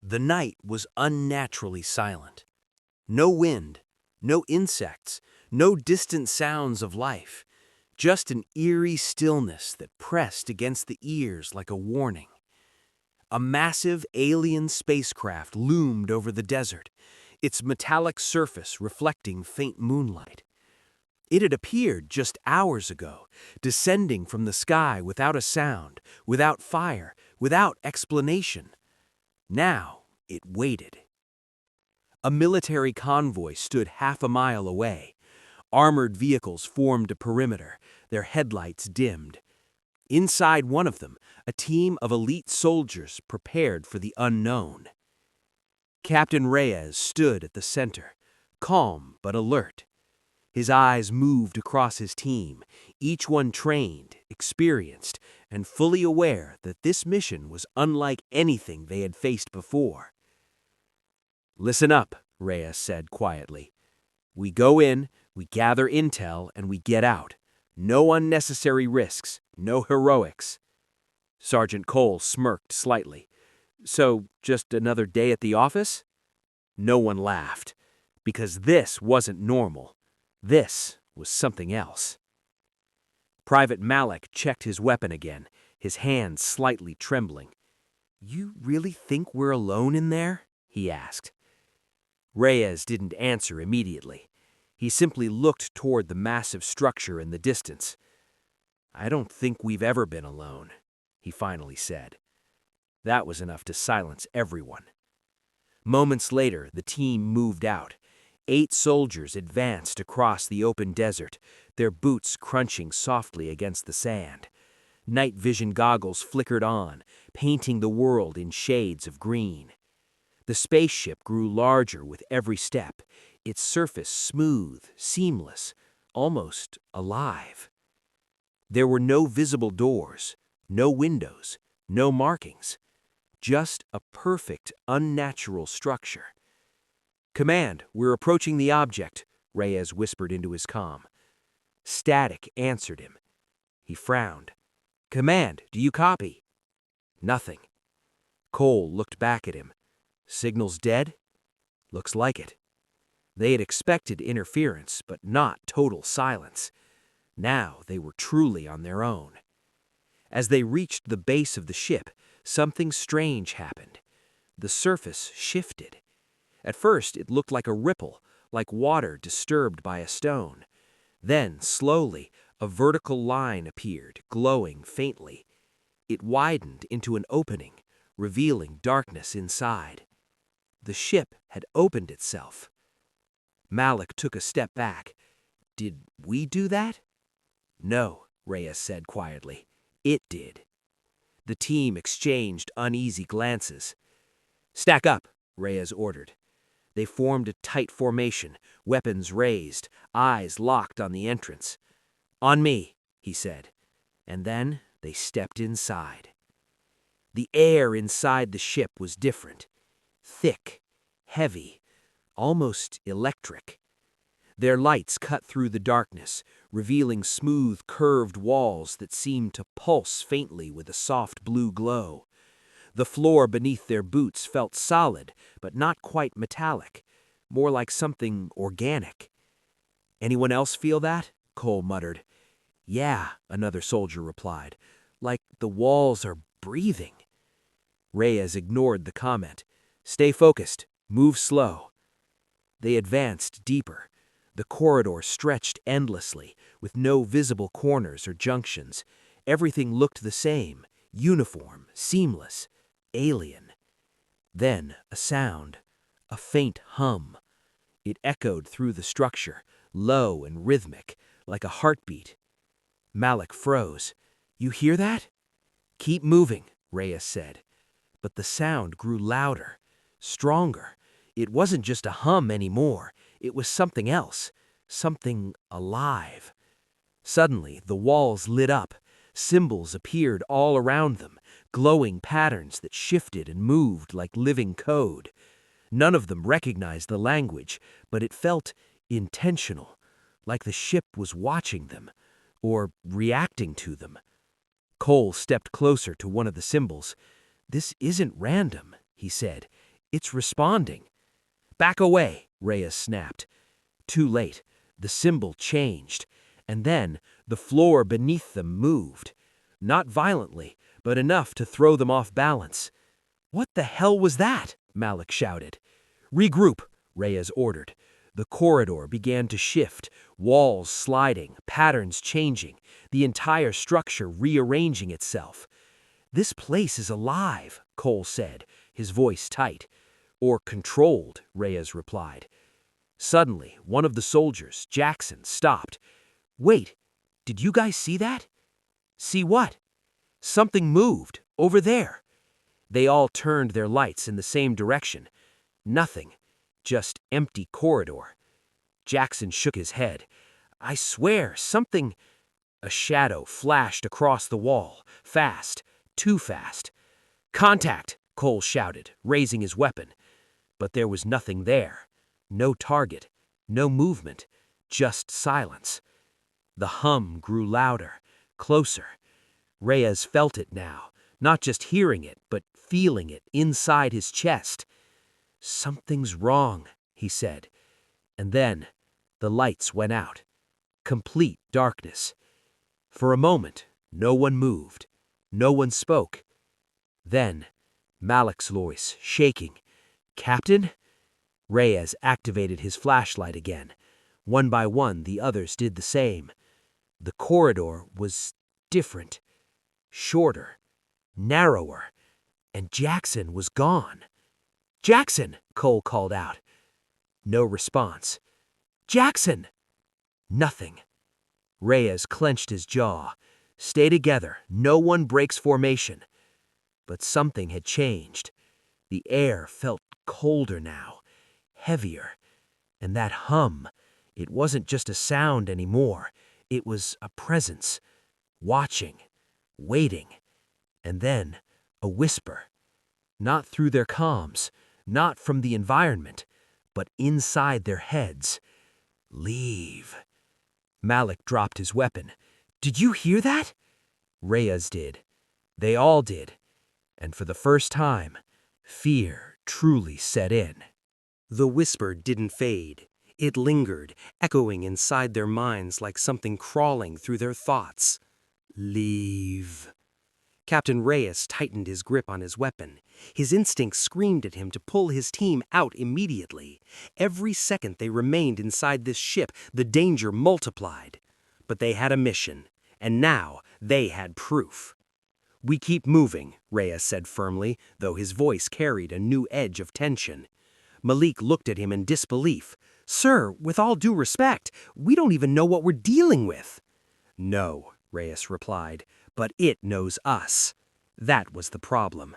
The night was unnaturally silent. No wind, no insects, no distant sounds of life, just an eerie stillness that pressed against the ears like a warning. A massive alien spacecraft loomed over the desert, its metallic surface reflecting faint moonlight. It had appeared just hours ago, descending from the sky without a sound, without fire, without explanation. Now it waited. A military convoy stood half a mile away. Armored vehicles formed a perimeter, their headlights dimmed. Inside one of them, a team of elite soldiers prepared for the unknown. Captain Reyes stood at the center, calm but alert. His eyes moved across his team, each one trained, experienced, and fully aware that this mission was unlike anything they had faced before. "Listen up," Reyes said quietly. "We go in, we gather intel, and we get out. No unnecessary risks, no heroics." Sergeant Cole smirked slightly. "So, just another day at the office?" No one laughed, because this wasn't normal. This was something else. Private Malik checked his weapon again, his hands slightly trembling. "You really think we're alone in there?" he asked. Reyes didn't answer immediately. He simply looked toward the massive structure in the distance. "I don't think we've ever been alone," he finally said. That was enough to silence everyone. Moments later, the team moved out. 8 soldiers advanced across the open desert, their boots crunching softly against the sand. Night vision goggles flickered on, painting the world in shades of green. The spaceship grew larger with every step, its surface smooth, seamless, almost alive. There were no visible doors, no windows, no markings, just a perfect, unnatural structure. "Command, we're approaching the object," Reyes whispered into his comm. Static answered him. He frowned. "Command, do you copy?" Nothing. Cole looked back at him. "Signal's dead?" "Looks like it." They had expected interference, but not total silence. Now they were truly on their own. As they reached the base of the ship, something strange happened. The surface shifted. At first, it looked like a ripple, like water disturbed by a stone. Then, slowly, a vertical line appeared, glowing faintly. It widened into an opening, revealing darkness inside. The ship had opened itself. Malik took a step back. "Did we do that?" "No," Reyes said quietly. "It did." The team exchanged uneasy glances. "Stack up," Reyes ordered. They formed a tight formation, weapons raised, eyes locked on the entrance. "On me," he said. And then they stepped inside. The air inside the ship was different. Thick, heavy, almost electric. Their lights cut through the darkness, revealing smooth, curved walls that seemed to pulse faintly with a soft blue glow. The floor beneath their boots felt solid, but not quite metallic, more like something organic. "Anyone else feel that?" Cole muttered. "Yeah," another soldier replied. "Like the walls are breathing." Reyes ignored the comment. "Stay focused. Move slow." They advanced deeper. The corridor stretched endlessly, with no visible corners or junctions. Everything looked the same, uniform, seamless, alien. Then a sound, a faint hum. It echoed through the structure, low and rhythmic, like a heartbeat. Malik froze. "You hear that?" "Keep moving," Reyes said. But the sound grew louder, stronger. It wasn't just a hum anymore. It was something else, something alive. Suddenly, the walls lit up. Symbols appeared all around them, glowing patterns that shifted and moved like living code. None of them recognized the language, but it felt intentional, like the ship was watching them, or reacting to them. Cole stepped closer to one of the symbols. "This isn't random," he said. It's responding. Back away, Reyes snapped. Too late. The symbol changed, and then the floor beneath them moved. Not violently, but enough to throw them off balance. What the hell was that? Malik shouted. Regroup, Reyes ordered. The corridor began to shift, walls sliding, patterns changing, the entire structure rearranging itself. This place is alive, Cole said, his voice tight. Or controlled, Reyes replied. Suddenly, one of the soldiers, Jackson, stopped. Wait, did you guys see that? See what? Something moved, over there. They all turned their lights in the same direction. Nothing, just empty corridor. Jackson shook his head. I swear, something... A shadow flashed across the wall, fast, too fast. Contact, Cole shouted, raising his weapon. But there was nothing there. No target, no movement, just silence. The hum grew louder, closer. Reyes felt it now, not just hearing it, but feeling it inside his chest. Something's wrong, he said. And then the lights went out. Complete darkness. For a moment, no one moved. No one spoke. Then, Malik's voice, shaking. Captain? Reyes activated his flashlight again. One by one, the others did the same. The corridor was different. Shorter. Narrower. And Jackson was gone. Jackson, Cole called out. No response. Jackson! Nothing. Reyes clenched his jaw. Stay together. No one breaks formation. But something had changed. The air felt colder now, heavier. And that hum, it wasn't just a sound anymore. It was a presence. Watching. Waiting. And then a whisper. Not through their comms, not from the environment, but inside their heads. Leave. Malik dropped his weapon. Did you hear that? Reyes did. They all did. And for the first time, fear truly set in. The whisper didn't fade. It lingered, echoing inside their minds like something crawling through their thoughts. Leave. Captain Reyes tightened his grip on his weapon. His instincts screamed at him to pull his team out immediately. Every second they remained inside this ship, the danger multiplied. But they had a mission, and now they had proof. We keep moving, Reyes said firmly, though his voice carried a new edge of tension. Malik looked at him in disbelief. Sir, with all due respect, we don't even know what we're dealing with. No, Reyes replied, but it knows us. That was the problem.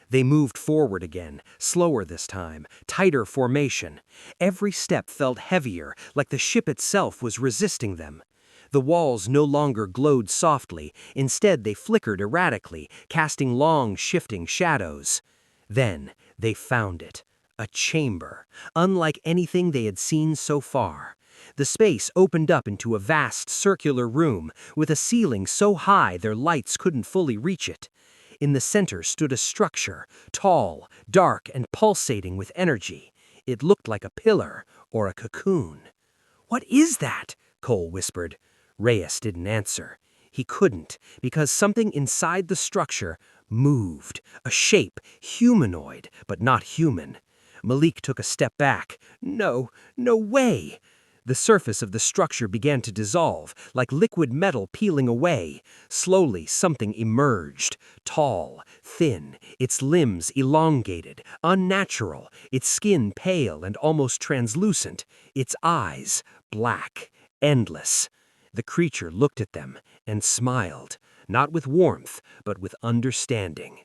They moved forward again, slower this time, tighter formation. Every step felt heavier, like the ship itself was resisting them. The walls no longer glowed softly, instead they flickered erratically, casting long, shifting shadows. Then they found it. A chamber, unlike anything they had seen so far. The space opened up into a vast circular room, with a ceiling so high their lights couldn't fully reach it. In the center stood a structure, tall, dark, and pulsating with energy. It looked like a pillar or a cocoon. What is that? Cole whispered. Reyes didn't answer. He couldn't, because something inside the structure moved, a shape, humanoid, but not human. Malik took a step back. No way! The surface of the structure began to dissolve, like liquid metal peeling away. Slowly, something emerged. Tall, thin, its limbs elongated, unnatural, its skin pale and almost translucent, its eyes black, endless. The creature looked at them and smiled, not with warmth, but with understanding.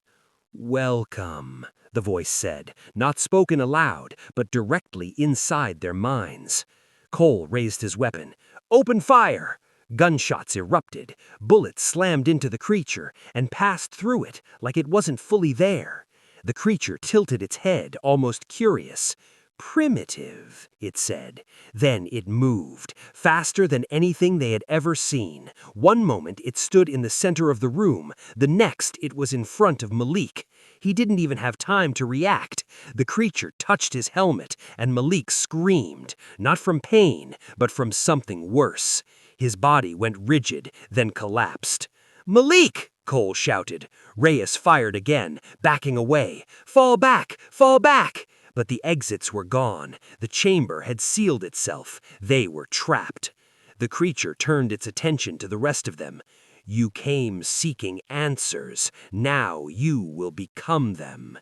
Welcome, the voice said, not spoken aloud, but directly inside their minds. Cole raised his weapon. Open fire! Gunshots erupted. Bullets slammed into the creature and passed through it like it wasn't fully there. The creature tilted its head, almost curious. Primitive, it said. Then it moved, faster than anything they had ever seen. One moment it stood in the center of the room, the next it was in front of Malik. He didn't even have time to react. The creature touched his helmet, and Malik screamed, not from pain, but from something worse. His body went rigid, then collapsed. "Malik!" Cole shouted. Reyes fired again, backing away. "Fall back! Fall back!" But the exits were gone. The chamber had sealed itself. They were trapped. The creature turned its attention to the rest of them. "You came seeking answers. Now you will become them."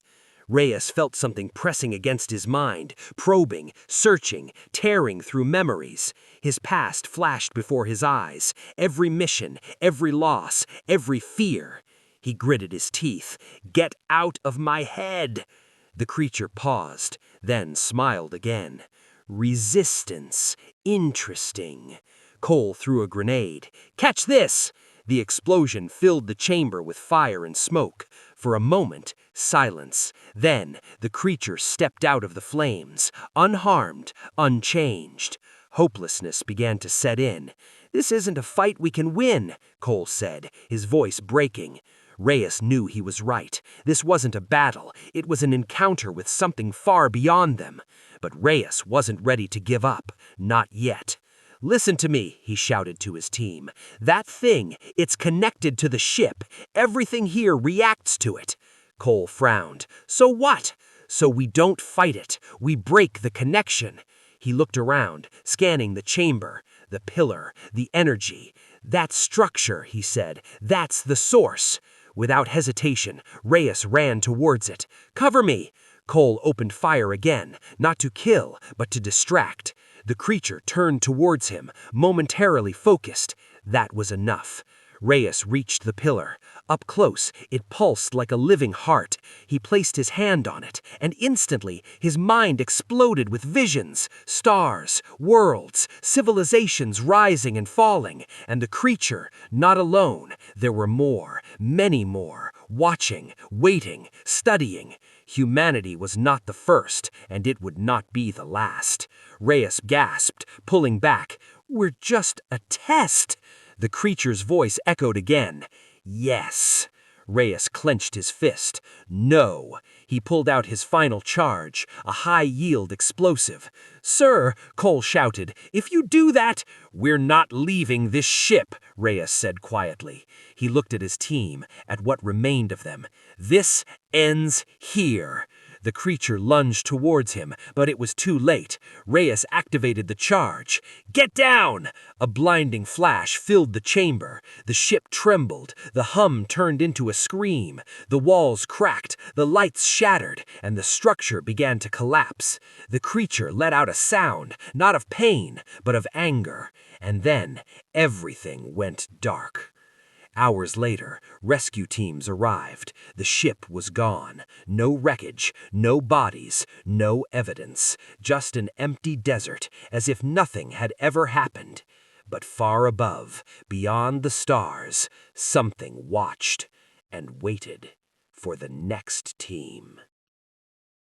Reyes felt something pressing against his mind, probing, searching, tearing through memories. His past flashed before his eyes, every mission, every loss, every fear. He gritted his teeth. "Get out of my head!" The creature paused, then smiled again. "Resistance. Interesting." Cole threw a grenade. "Catch this!" The explosion filled the chamber with fire and smoke. For a moment, silence. Then, the creature stepped out of the flames, unharmed, unchanged. Hopelessness began to set in. "This isn't a fight we can win," Cole said, his voice breaking. Reyes knew he was right. This wasn't a battle. It was an encounter with something far beyond them. But Reyes wasn't ready to give up. Not yet. "Listen to me," he shouted to his team. "That thing, it's connected to the ship. Everything here reacts to it." Cole frowned. "So what?" "So we don't fight it. We break the connection." He looked around, scanning the chamber, the pillar, the energy. "That structure," he said. "That's the source." Without hesitation, Reyes ran towards it. "Cover me!" Cole opened fire again, not to kill, but to distract. The creature turned towards him, momentarily focused. That was enough. Reyes reached the pillar. Up close, it pulsed like a living heart. He placed his hand on it, and instantly his mind exploded with visions, stars, worlds, civilizations rising and falling, and the creature, not alone. There were more, many more, watching, waiting, studying. Humanity was not the first, and it would not be the last. Reyes gasped, pulling back. "We're just a test." The creature's voice echoed again. "Yes." Reyes clenched his fist. "No." He pulled out his final charge, a high-yield explosive. "Sir," Cole shouted, "if you do that—" "We're not leaving this ship," Reyes said quietly. He looked at his team, at what remained of them. "This ends here." The creature lunged towards him, but it was too late. Reyes activated the charge. "Get down!" A blinding flash filled the chamber. The ship trembled. The hum turned into a scream. The walls cracked, the lights shattered, and the structure began to collapse. The creature let out a sound, not of pain, but of anger. And then everything went dark. Hours later, rescue teams arrived. The ship was gone. No wreckage, no bodies, no evidence. Just an empty desert, as if nothing had ever happened. But far above, beyond the stars, something watched and waited for the next team.